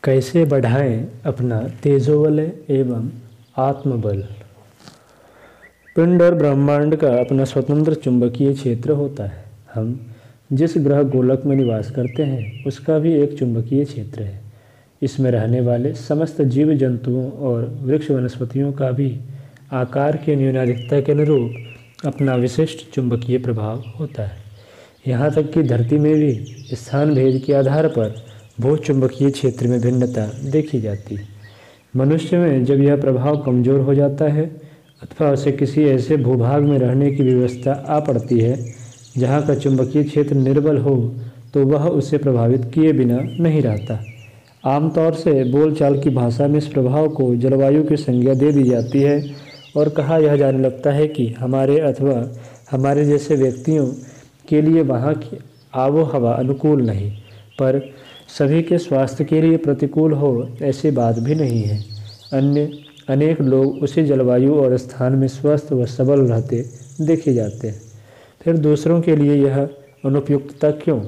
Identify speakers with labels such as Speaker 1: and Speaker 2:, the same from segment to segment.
Speaker 1: कैसे बढ़ाएं अपना तेजोबल एवं आत्मबल। पिंड और ब्रह्मांड का अपना स्वतंत्र चुंबकीय क्षेत्र होता है। हम जिस ग्रह गोलक में निवास करते हैं उसका भी एक चुंबकीय क्षेत्र है। इसमें रहने वाले समस्त जीव जंतुओं और वृक्ष वनस्पतियों का भी आकार के न्यूनाधिकता के अनुरूप अपना विशिष्ट चुंबकीय प्रभाव होता है। यहाँ तक कि धरती में भी स्थान भेद के आधार पर भू चुंबकीय क्षेत्र में भिन्नता देखी जाती है। मनुष्य में जब यह प्रभाव कमज़ोर हो जाता है अथवा उसे किसी ऐसे भूभाग में रहने की व्यवस्था आ पड़ती है जहाँ का चुंबकीय क्षेत्र निर्बल हो तो वह उसे प्रभावित किए बिना नहीं रहता। आमतौर से बोलचाल की भाषा में इस प्रभाव को जलवायु की संज्ञा दे दी जाती है और कहा यह जाने लगता है कि हमारे अथवा हमारे जैसे व्यक्तियों के लिए वहाँ की आबो हवा अनुकूल नहीं, पर सभी के स्वास्थ्य के लिए प्रतिकूल हो ऐसी बात भी नहीं है। अनेक लोग उसी जलवायु और स्थान में स्वस्थ व सबल रहते देखे जाते हैं। फिर दूसरों के लिए यह अनुपयुक्तता क्यों?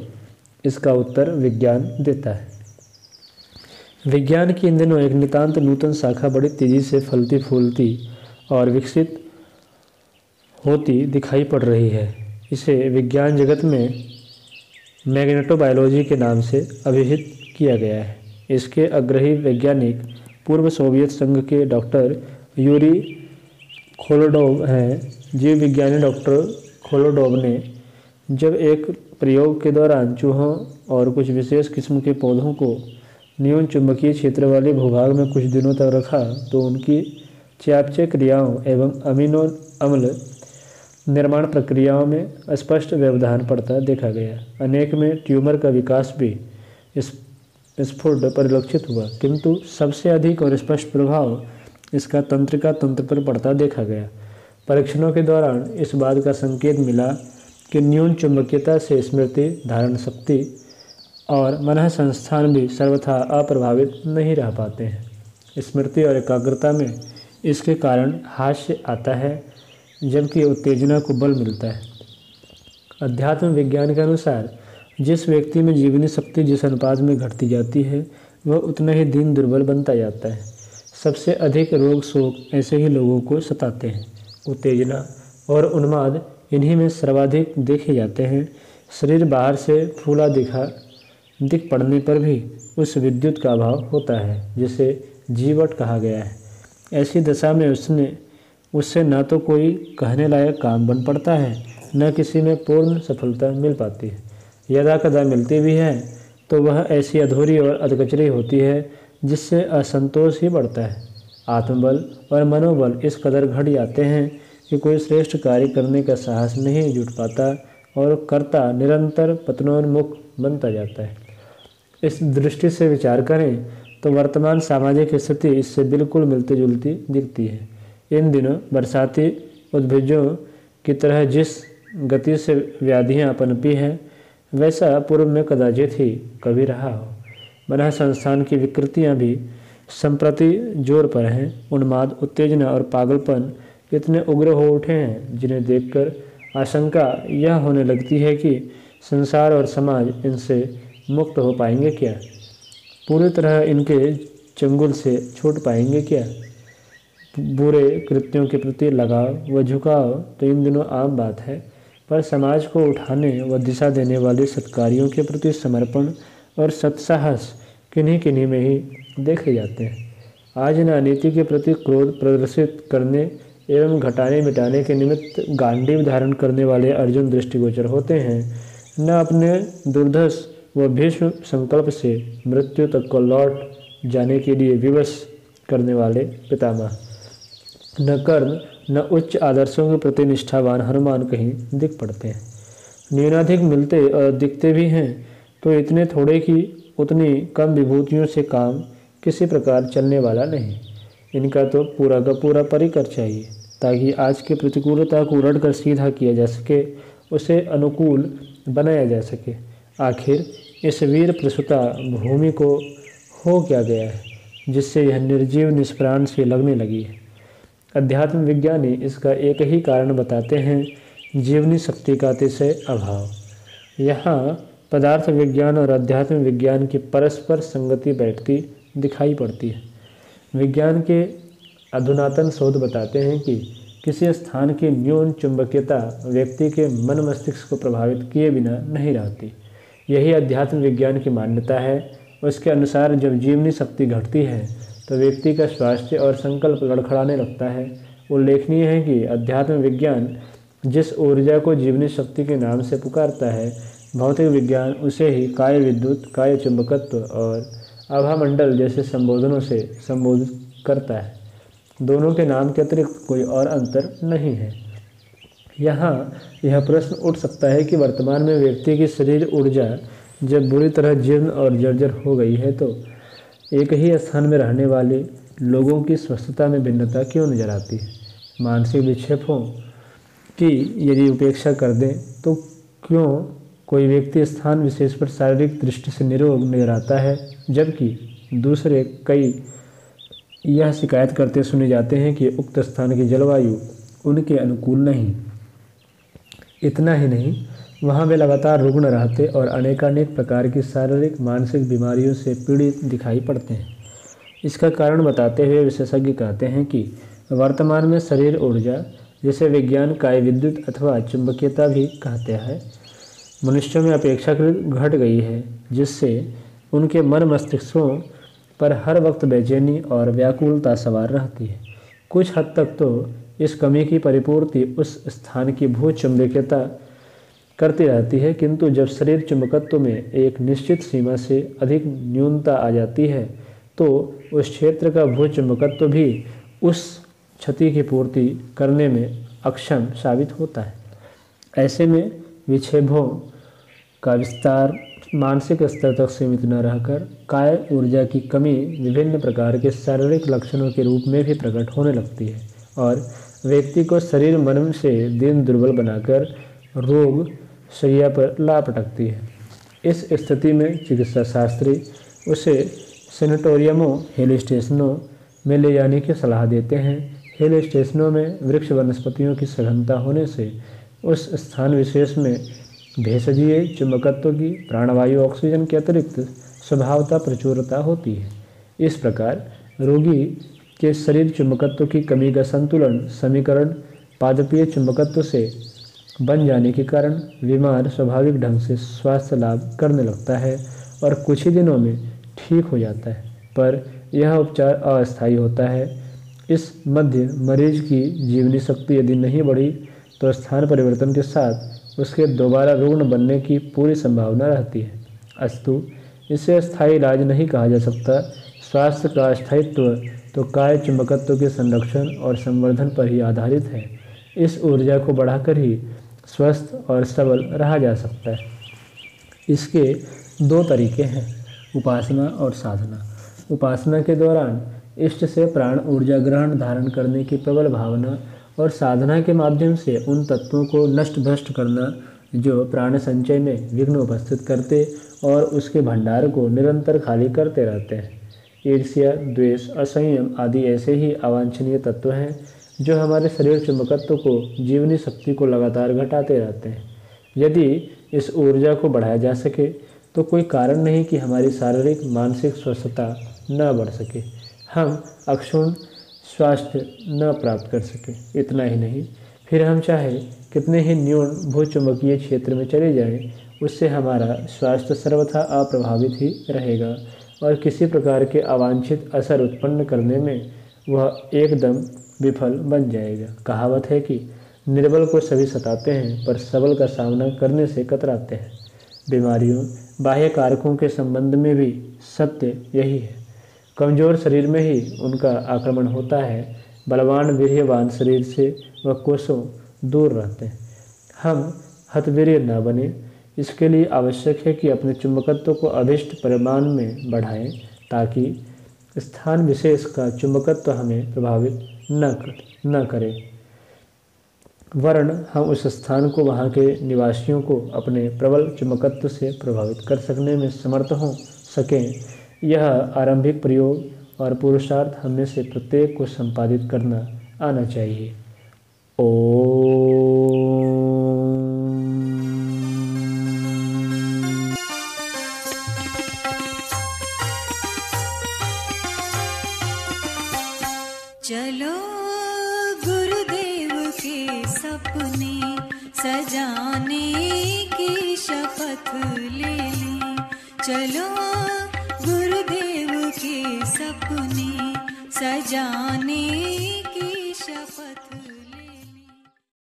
Speaker 1: इसका उत्तर विज्ञान देता है। विज्ञान की इन दिनों एक नितांत नूतन शाखा बड़ी तेजी से फलती फूलती और विकसित होती दिखाई पड़ रही है। इसे विज्ञान जगत में मैग्नेटोबायोलॉजी के नाम से अभिहित किया गया है। इसके अग्रही वैज्ञानिक पूर्व सोवियत संघ के डॉक्टर यूरी खोलोडोव हैं। जीव विज्ञानी डॉक्टर खोलोडोव ने जब एक प्रयोग के दौरान चूहों और कुछ विशेष किस्म के पौधों को न्यून चुंबकीय क्षेत्र वाले भूभाग में कुछ दिनों तक रखा तो उनकी चयापचय क्रियाओं एवं अमीनो अम्ल निर्माण प्रक्रियाओं में स्पष्ट व्यवधान पड़ता देखा गया। अनेक में ट्यूमर का विकास भी स्फुट परिलक्षित हुआ, किंतु सबसे अधिक और स्पष्ट प्रभाव इसका तंत्रिका तंत्र पर पड़ता देखा गया। परीक्षणों के दौरान इस बात का संकेत मिला कि न्यून चुंबकीयता से स्मृति, धारण शक्ति और मन संस्थान भी सर्वथा अप्रभावित नहीं रह पाते हैं। स्मृति और एकाग्रता में इसके कारण हास्य आता है जबकि उत्तेजना को बल मिलता है। अध्यात्म विज्ञान के अनुसार जिस व्यक्ति में जीवनी शक्ति जिस अनुपात में घटती जाती है वह उतना ही दीन दुर्बल बनता जाता है। सबसे अधिक रोग शोक ऐसे ही लोगों को सताते हैं। उत्तेजना और उन्माद इन्हीं में सर्वाधिक देखे जाते हैं। शरीर बाहर से फूला दिख पड़ने पर भी उस विद्युत का अभाव होता है जिसे जीवट कहा गया है। ऐसी दशा में उससे न तो कोई कहने लायक काम बन पड़ता है न किसी में पूर्ण सफलता मिल पाती है। यदा कदा मिलती भी है तो वह ऐसी अधूरी और अधकचरी होती है जिससे असंतोष ही बढ़ता है। आत्मबल और मनोबल इस कदर घट जाते हैं कि कोई श्रेष्ठ कार्य करने का साहस नहीं जुट पाता और कर्ता निरंतर पतनोन्मुख बनता जाता है। इस दृष्टि से विचार करें तो वर्तमान सामाजिक स्थिति इससे बिल्कुल मिलती जुलती दिखती है। इन दिनों बरसाती उद्भिजों की तरह जिस गति से व्याधियाँ पनपी हैं वैसा पूर्व में कदाचित ही कभी रहा हो। मन संस्थान की विकृतियाँ भी संप्रति जोर पर हैं। उन्माद, उत्तेजना और पागलपन इतने उग्र हो उठे हैं जिन्हें देखकर आशंका यह होने लगती है कि संसार और समाज इनसे मुक्त हो पाएंगे क्या? पूरी तरह इनके चंगुल से छूट पाएंगे क्या? बुरे कृत्यों के प्रति लगाव व झुकाव तो इन दिनों आम बात है, पर समाज को उठाने व दिशा देने वाले सत्कार्यों के प्रति समर्पण और सत्साहस किन्हीं किन्हीं में ही देखे जाते हैं। आज न नीति के प्रति क्रोध प्रदर्शित करने एवं घटाने मिटाने के निमित्त गांडीव धारण करने वाले अर्जुन दृष्टिगोचर होते हैं, न अपने दुर्धर्ष व भीष्म संकल्प से मृत्यु तक को लौट जाने के लिए विवश करने वाले पितामह, न कर्ण न उच्च आदर्शों के प्रति निष्ठावान हनुमान कहीं दिख पड़ते हैं। न्यूनाधिक मिलते और दिखते भी हैं तो इतने थोड़े कि उतनी कम विभूतियों से काम किसी प्रकार चलने वाला नहीं। इनका तो पूरा का पूरा परिकर चाहिए ताकि आज की प्रतिकूलता को उलट कर सीधा किया जा सके, उसे अनुकूल बनाया जा सके। आखिर इस वीर प्रसूता भूमि को हो क्या गया है जिससे यह निर्जीव निष्प्राण से लगने लगी है? अध्यात्म विज्ञानी इसका एक ही कारण बताते हैं, जीवनी शक्ति का अतिशय अभाव। यहाँ पदार्थ विज्ञान और अध्यात्म विज्ञान की परस्पर संगति बैठती दिखाई पड़ती है। विज्ञान के अधुनातन शोध बताते हैं कि किसी स्थान की न्यून चुंबकीयता व्यक्ति के मन मस्तिष्क को प्रभावित किए बिना नहीं रहती। यही अध्यात्म विज्ञान की मान्यता है। उसके अनुसार जब जीवनी शक्ति घटती है तो व्यक्ति का स्वास्थ्य और संकल्प लड़खड़ाने लगता है। उल्लेखनीय है कि अध्यात्म विज्ञान जिस ऊर्जा को जीवनी शक्ति के नाम से पुकारता है, भौतिक विज्ञान उसे ही काय विद्युत, काय चुंबकत्व और आभामंडल जैसे संबोधनों से संबोधित करता है। दोनों के नाम के अतिरिक्त कोई और अंतर नहीं है। यहाँ यह प्रश्न उठ सकता है कि वर्तमान में व्यक्ति की शरीर ऊर्जा जब बुरी तरह जीर्ण और जर्जर हो गई है तो एक ही स्थान में रहने वाले लोगों की स्वस्थता में भिन्नता क्यों नजर आती है। मानसिक विक्षेपों की यदि उपेक्षा कर दें तो क्यों कोई व्यक्ति स्थान विशेष पर शारीरिक दृष्टि से निरोग नजर आता है, जबकि दूसरे कई यह शिकायत करते सुने जाते हैं कि उक्त स्थान की जलवायु उनके अनुकूल नहीं। इतना ही नहीं, वहाँ वे लगातार रुग्ण रहते और अनेकानेक प्रकार की शारीरिक मानसिक बीमारियों से पीड़ित दिखाई पड़ते हैं। इसका कारण बताते हुए विशेषज्ञ कहते हैं कि वर्तमान में शरीर ऊर्जा, जिसे विज्ञान काय विद्युत अथवा चुंबकीयता भी कहते हैं, मनुष्यों में अपेक्षाकृत घट गई है, जिससे उनके मन मस्तिष्कों पर हर वक्त बेचैनी और व्याकुलता सवार रहती है। कुछ हद तक तो इस कमी की परिपूर्ति उस स्थान की भू चुंबकीयता करती रहती है, किंतु जब शरीर चुंबकत्व में एक निश्चित सीमा से अधिक न्यूनता आ जाती है तो उस क्षेत्र का भू चुंबकत्व भी उस क्षति की पूर्ति करने में अक्षम साबित होता है। ऐसे में विक्षेपों का विस्तार मानसिक स्तर तक सीमित न रहकर काय ऊर्जा की कमी विभिन्न प्रकार के शारीरिक लक्षणों के रूप में भी प्रकट होने लगती है और व्यक्ति को शरीर मन से दिन दुर्बल बनाकर रोग शैया पर ला पटकती है। इस स्थिति में चिकित्सा शास्त्री उसे सेनेटोरियमों, हिल स्टेशनों में ले जाने की सलाह देते हैं। हिल स्टेशनों में वृक्ष वनस्पतियों की सघनता होने से उस स्थान विशेष में भेषजीय चुंबकत्व की प्राणवायु ऑक्सीजन के अतिरिक्त स्वभावतः प्रचुरता होती है। इस प्रकार रोगी के शरीर चुंबकत्व की कमी का संतुलन समीकरण पादपीय चुंबकत्व से बन जाने के कारण बीमार स्वाभाविक ढंग से स्वास्थ्य लाभ करने लगता है और कुछ ही दिनों में ठीक हो जाता है, पर यह उपचार अस्थायी होता है। इस मध्य मरीज की जीवनी शक्ति यदि नहीं बढ़ी तो स्थान परिवर्तन के साथ उसके दोबारा रुग्ण बनने की पूरी संभावना रहती है। अस्तु इसे अस्थायी इलाज नहीं कहा जा सकता। स्वास्थ्य का स्थायित्व तो काय चुंबकत्व के संरक्षण और संवर्धन पर ही आधारित है। इस ऊर्जा को बढ़ाकर ही स्वस्थ और सबल रहा जा सकता है। इसके दो तरीके हैं, उपासना और साधना। उपासना के दौरान इष्ट से प्राण ऊर्जा ग्रहण धारण करने की प्रबल भावना और साधना के माध्यम से उन तत्वों को नष्ट भ्रष्ट करना जो प्राण संचय में विघ्न उपस्थित करते और उसके भंडार को निरंतर खाली करते रहते हैं। ईर्ष्या, द्वेष, असंयम आदि ऐसे ही अवांछनीय तत्व हैं जो हमारे शरीर चुंबकत्व को, जीवनी शक्ति को लगातार घटाते रहते हैं। यदि इस ऊर्जा को बढ़ाया जा सके तो कोई कारण नहीं कि हमारी शारीरिक मानसिक स्वस्थता न बढ़ सके, हम अक्षुण्ण स्वास्थ्य न प्राप्त कर सके। इतना ही नहीं, फिर हम चाहे कितने ही न्यून भूचुंबकीय क्षेत्र में चले जाएं, उससे हमारा स्वास्थ्य सर्वथा अप्रभावित ही रहेगा और किसी प्रकार के अवांछित असर उत्पन्न करने में वह एकदम विफल बन जाएगा। कहावत है कि निर्बल को सभी सताते हैं पर सबल का सामना करने से कतराते हैं। बीमारियों, बाह्य कारकों के संबंध में भी सत्य यही है। कमजोर शरीर में ही उनका आक्रमण होता है, बलवान वीर्यवान शरीर से वह कोसों दूर रहते हैं। हम हतवीर्य न बने, इसके लिए आवश्यक है कि अपने चुंबकत्व को अभिष्ट परिमाण में बढ़ाएं ताकि स्थान विशेष का चुंबकत्व हमें प्रभावित न करे, वरन हम उस स्थान को, वहाँ के निवासियों को अपने प्रबल चुंबकत्व से प्रभावित कर सकने में समर्थ हो सकें। यह आरंभिक प्रयोग और पुरुषार्थ हमें से प्रत्येक को संपादित करना आना चाहिए।
Speaker 2: सजाने की शपथ ले ली। चलो गुरुदेव के सपने सजाने